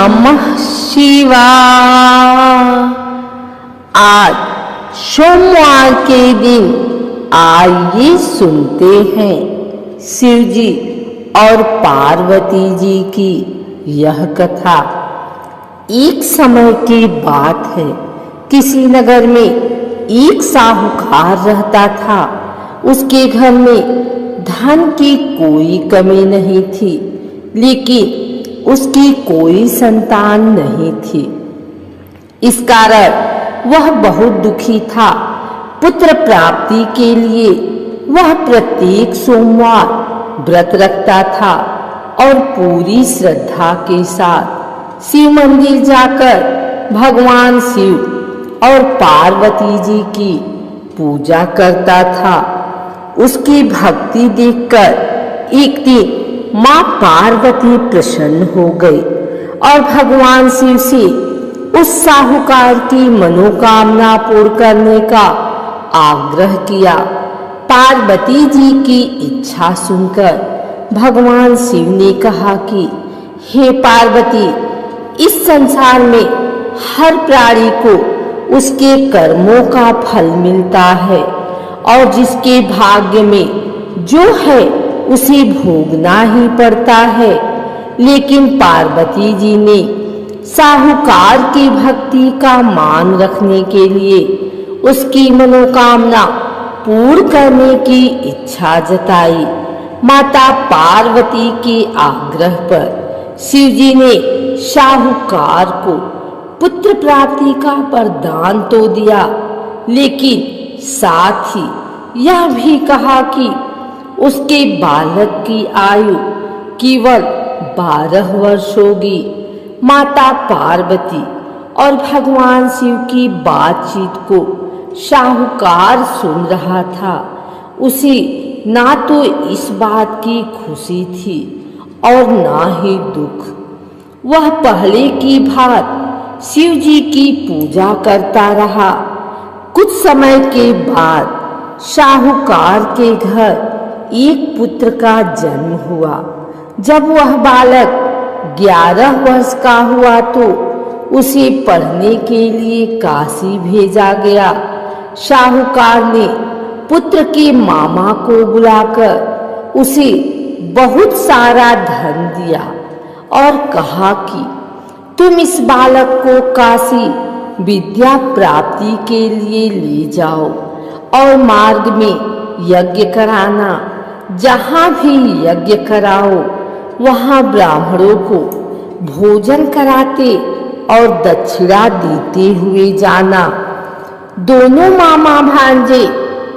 नमः शिवाय। आज सोमवार के दिन आइए सुनते हैं शिव जी और पार्वती जी की यह कथा। एक समय की बात है, किसी नगर में एक साहूकार रहता था। उसके घर में धन की कोई कमी नहीं थी, लेकिन उसकी कोई संतान नहीं थी। इस कारण वह बहुत दुखी था। पुत्र प्राप्ति के लिए वह प्रत्येक सोमवार व्रत रखता था और पूरी श्रद्धा के साथ शिव मंदिर जाकर भगवान शिव और पार्वती जी की पूजा करता था। उसकी भक्ति देखकर एक दिन माँ पार्वती प्रसन्न हो गई और भगवान शिव से उस साहूकार की मनोकामना पूर्ण करने का आग्रह किया। पार्वती जी की इच्छा सुनकर भगवान शिव ने कहा कि हे पार्वती, इस संसार में हर प्राणी को उसके कर्मों का फल मिलता है और जिसके भाग्य में जो है उसे भोगना ही पड़ता है। लेकिन पार्वती जी ने साहूकार की भक्ति का मान रखने के लिए उसकी मनोकामना पूर्ण करने की इच्छा जताई। माता पार्वती के आग्रह पर शिव जी ने साहूकार को पुत्र प्राप्ति का वरदान तो दिया, लेकिन साथ ही यह भी कहा कि उसके बालक की आयु केवल 12 वर्ष होगी। माता पार्वती और भगवान शिव की बातचीत को साहूकार सुन रहा था। उसे ना तो इस बात की खुशी थी और ना ही दुख। वह पहले की भांति शिव जी की पूजा करता रहा। कुछ समय के बाद साहूकार के घर एक पुत्र का जन्म हुआ। जब वह बालक 11 वर्ष का हुआ तो उसे पढ़ने के लिए काशी भेजा गया। साहूकार ने पुत्र के मामा को बुलाकर उसे बहुत सारा धन दिया और कहा कि तुम इस बालक को काशी विद्या प्राप्ति के लिए ले जाओ और मार्ग में यज्ञ कराना। जहाँ भी यज्ञ कराओ वहाँ ब्राह्मणों को भोजन कराते और दक्षिणा देते हुए जाना। दोनों मामा भांजे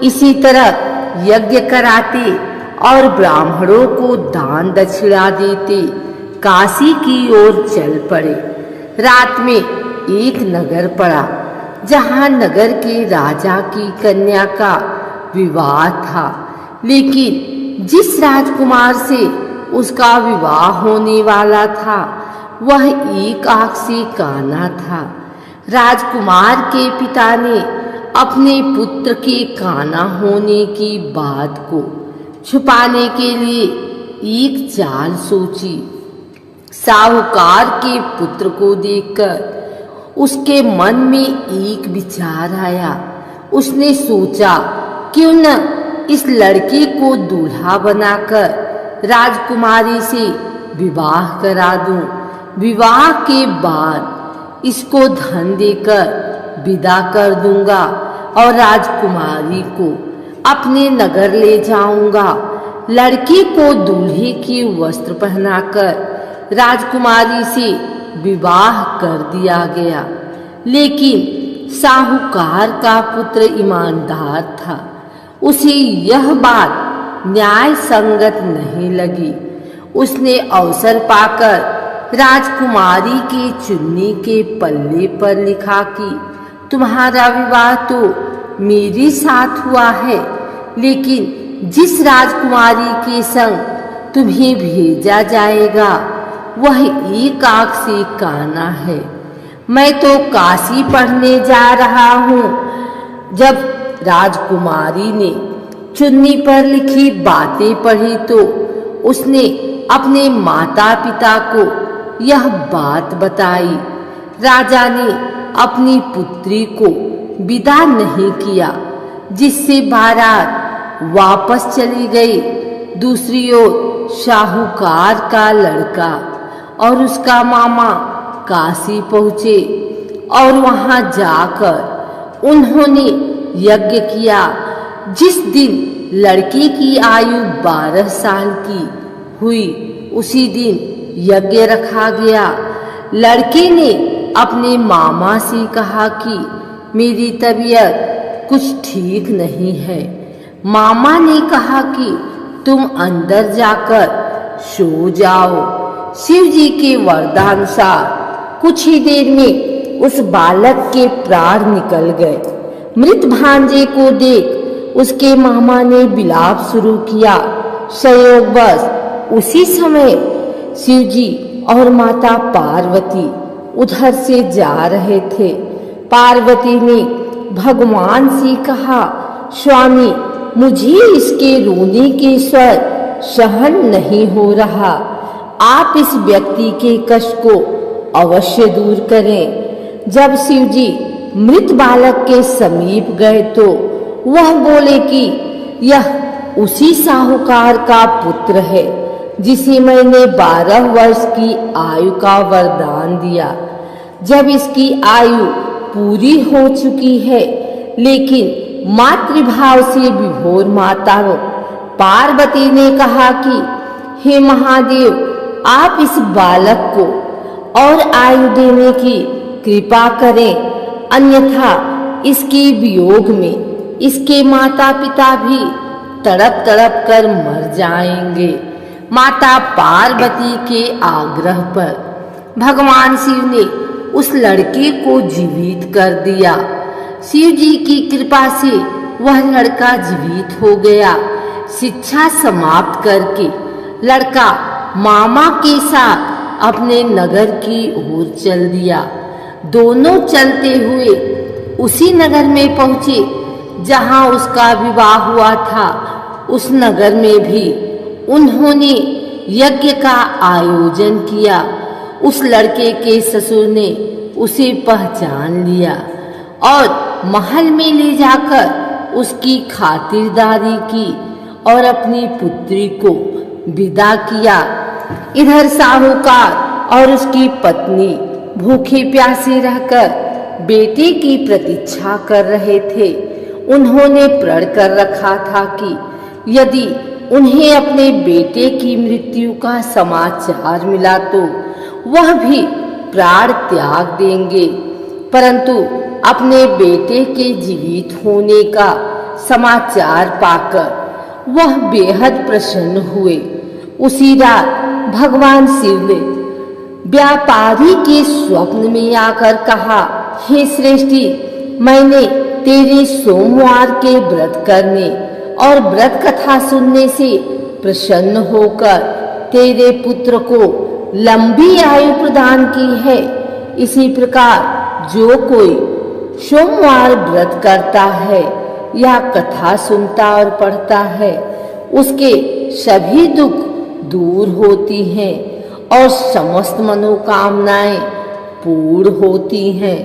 इसी तरह यज्ञ कराते और ब्राह्मणों को दान दक्षिणा देते काशी की ओर चल पड़े। रात में एक नगर पड़ा, जहाँ नगर के राजा की कन्या का विवाह था, लेकिन जिस राजकुमार से उसका विवाह होने वाला था वह एक आंख से काना था। राजकुमार के पिता ने अपने पुत्र के काना होने की बात को छुपाने के लिए एक चाल सोची। साहूकार के पुत्र को देखकर उसके मन में एक विचार आया। उसने सोचा, क्यों न इस लड़के को दूल्हा बनाकर राजकुमारी से विवाह करा दूं। विवाह के बाद इसको धन देकर विदा कर दूंगा और राजकुमारी को अपने नगर ले जाऊंगा। लड़के को दूल्हे के वस्त्र पहनाकर राजकुमारी से विवाह कर दिया गया। लेकिन साहूकार का पुत्र ईमानदार था। उसे यह बात न्याय संगत नहीं लगी। उसने अवसर पाकर राजकुमारी के चुन्नी के पल्ले पर लिखा कि तुम्हारा विवाह तो मेरे साथ हुआ है, लेकिन जिस राजकुमारी के संग तुम्हें भेजा जाएगा वह एक आंख से काना है। मैं तो काशी पढ़ने जा रहा हूँ। जब राजकुमारी ने चुन्नी पर लिखी बातें पढ़ी तो उसने अपने माता पिता को यह बात बताई। राजा ने अपनी पुत्री को विदा नहीं किया, जिससे बारात वापस चली गई। दूसरी ओर शाहूकार का लड़का और उसका मामा काशी पहुँचे और वहां जाकर उन्होंने यज्ञ किया। जिस दिन लड़के की आयु 12 साल की हुई, उसी दिन यज्ञ रखा गया। लड़के ने अपने मामा से कहा कि मेरी तबीयत कुछ ठीक नहीं है। मामा ने कहा कि तुम अंदर जाकर सो जाओ। शिव जी के वरदानुसार कुछ ही देर में उस बालक के प्राण निकल गए। मृत भांजे को देख उसके मामा ने विलाप शुरू किया। संयोगवश उसी समय शिव जी और माता पार्वती उधर से जा रहे थे। पार्वती ने भगवान से कहा, स्वामी, मुझे इसके रोने के स्वर सहन नहीं हो रहा। आप इस व्यक्ति के कष्ट को अवश्य दूर करें। जब शिव जी मृत बालक के समीप गए तो वह बोले कि यह उसी साहूकार का पुत्र है जिसे मैंने 12 वर्ष की आयु का वरदान दिया। जब इसकी आयु पूरी हो चुकी है, लेकिन मातृभाव से विभोर माता पार्वती ने कहा कि हे महादेव, आप इस बालक को और आयु देने की कृपा करें, अन्यथा इसके वियोग में इसके माता पिता भी तड़प तड़प कर मर जाएंगे। माता पार्वती के आग्रह पर भगवान शिव ने उस लड़के को जीवित कर दिया। शिव जी की कृपा से वह लड़का जीवित हो गया। शिक्षा समाप्त करके लड़का मामा के साथ अपने नगर की ओर चल दिया। दोनों चलते हुए उसी नगर में पहुंचे जहां उसका विवाह हुआ था। उस नगर में भी उन्होंने यज्ञ का आयोजन किया। उस लड़के के ससुर ने उसे पहचान लिया और महल में ले जाकर उसकी खातिरदारी की और अपनी पुत्री को विदा किया। इधर साहूकार और उसकी पत्नी भूखे प्यासे रहकर बेटे की प्रतीक्षा कर रहे थे। उन्होंने प्रण कर रखा था कि यदि उन्हें अपने बेटे की मृत्यु का समाचार मिला तो वह भी प्राण त्याग देंगे, परंतु अपने बेटे के जीवित होने का समाचार पाकर वह बेहद प्रसन्न हुए। उसी रात भगवान शिव ने व्यापारी के स्वप्न में आकर कहा, हे श्रेष्ठी, मैंने तेरे सोमवार के व्रत करने और व्रत कथा सुनने से प्रसन्न होकर तेरे पुत्र को लंबी आयु प्रदान की है। इसी प्रकार जो कोई सोमवार व्रत करता है या कथा सुनता और पढ़ता है, उसके सभी दुख दूर होती हैं और समस्त मनोकामनाएं पूर्ण होती हैं।